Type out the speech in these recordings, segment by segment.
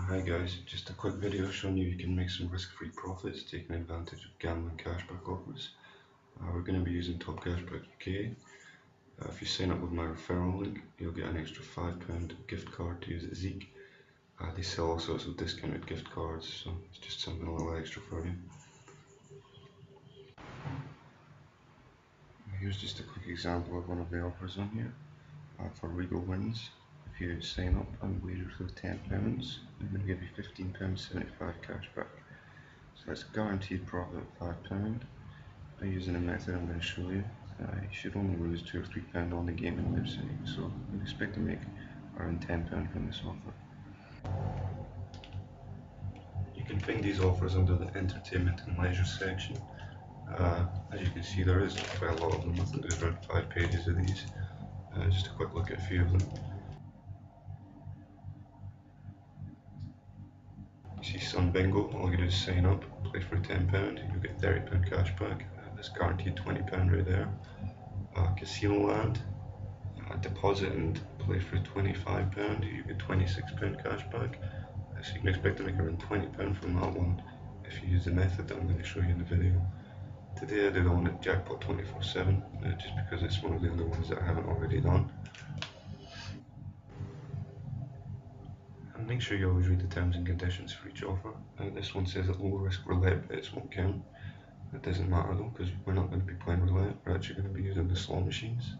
Hi guys, just a quick video showing you can make some risk-free profits taking advantage of gambling cashback offers. We're going to be using Top Cashback UK. If you sign up with my referral link, you'll get an extra £5 gift card to use at Zeek. They sell all sorts of discounted gift cards, so it's just something a little extra for you. Here's just a quick example of one of the offers on here. For Regal wins, if you sign up and wager for £10, I'm going to give you £15.75 cash back. So that's a guaranteed profit of £5. By using the method I'm going to show you, you should only lose £2 or £3 on the gaming website, so you expect to make around £10 from this offer. You can find these offers under the entertainment and leisure section. As you can see, there is quite a lot of them. I think there's around 5 pages of these. Just a quick look at a few of them. You see Sun Bingo, all you do is sign up, play for £10, you'll get £30 cash back. That's guaranteed £20 right there. Casino Land, deposit and play for £25, you get £26 cash back. So you can expect to make around £20 from that one if you use the method that I'm going to show you in the video. Today I did one at Jackpot 24/7, just because it's one of the other ones that I haven't already done. And make sure you always read the terms and conditions for each offer. This one says that low risk roulette bets won't count. It doesn't matter though, because we're not going to be playing roulette, we're actually going to be using the slot machines.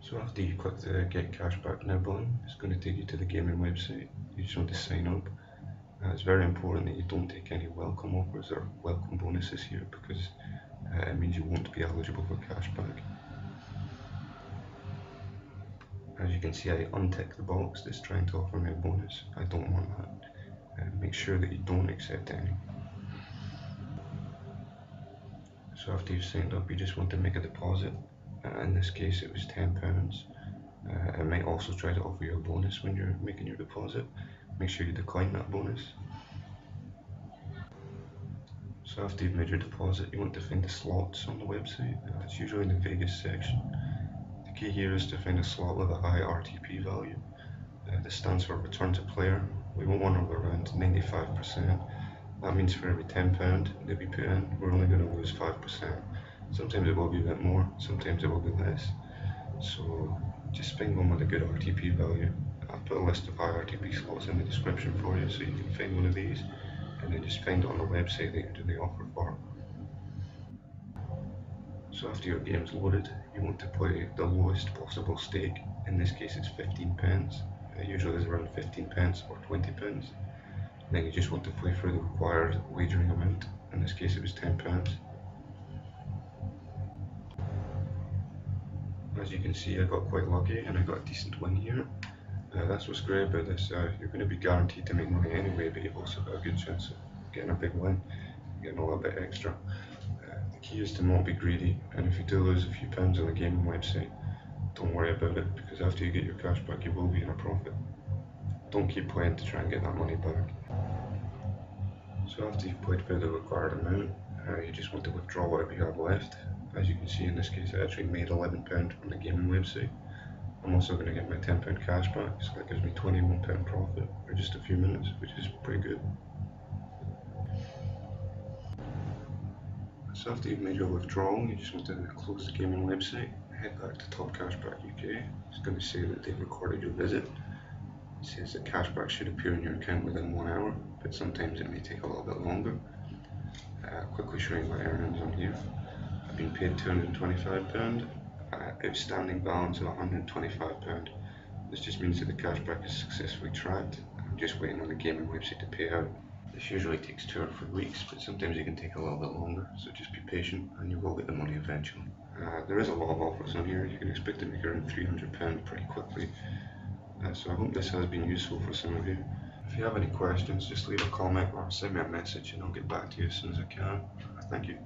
So after you click the Get Cashback Now button, it's going to take you to the gaming website. You just want to sign up. It's very important that you don't take any welcome offers or welcome bonuses here, because it means you won't be eligible for cashback. As you can see, I untick the box that's trying to offer me a bonus. I don't want that. Make sure that you don't accept any. So after you've signed up, you just want to make a deposit. In this case it was £10. It might also try to offer you a bonus when you're making your deposit. Make sure you decline that bonus. So after you've made your deposit, you want to find the slots on the website. It's usually in the Vegas section. The key here is to find a slot with a high RTP value. This stands for return to player. We want one of around 95%. That means for every £10 that we put in, we're only going to lose 5%. Sometimes it will be a bit more, sometimes it will be less. So just find one with a good RTP value. I've put a list of high RTP slots in the description for you, so you can find one of these and then just find it on the website that you're doing the offer for. So after your game's loaded, you want to play the lowest possible stake. In this case it's 15p. Usually it's around 15p or 20p. Then you just want to play for the required wagering amount. In this case it was £10. As you can see, I got quite lucky and I got a decent win here. That's what's great about this. You're going to be guaranteed to make money anyway, but you've also got a good chance of getting a big win, getting a little bit extra. The key is to not be greedy, and if you do lose a few pounds on the gaming website, don't worry about it, because after you get your cash back you will be in a profit. Don't keep playing to try and get that money back. So after you've played for the required amount, you just want to withdraw whatever you have left. As you can see, in this case I actually made £11 from the gaming website. I'm also going to get my £10 cash back, so that gives me £21 profit for just a few minutes, which is pretty good. So after you've made your withdrawal, you just want to close the gaming website, head back to Top Cashback UK. It's going to say that they've recorded your visit. It says that cashback should appear in your account within 1 hour, but sometimes it may take a little bit longer. Quickly showing my earnings on here. I've been paid £225, outstanding balance of £125. This just means that the cashback is successfully tracked. I'm just waiting on the gaming website to pay out. This usually takes 2 or 3 weeks, but sometimes it can take a little bit longer, so just be patient and you will get the money eventually. There is a lot of offers on here. You can expect to make around £300 pretty quickly. So I hope this has been useful for some of you. If you have any questions, just leave a comment or send me a message and I'll get back to you as soon as I can. Thank you.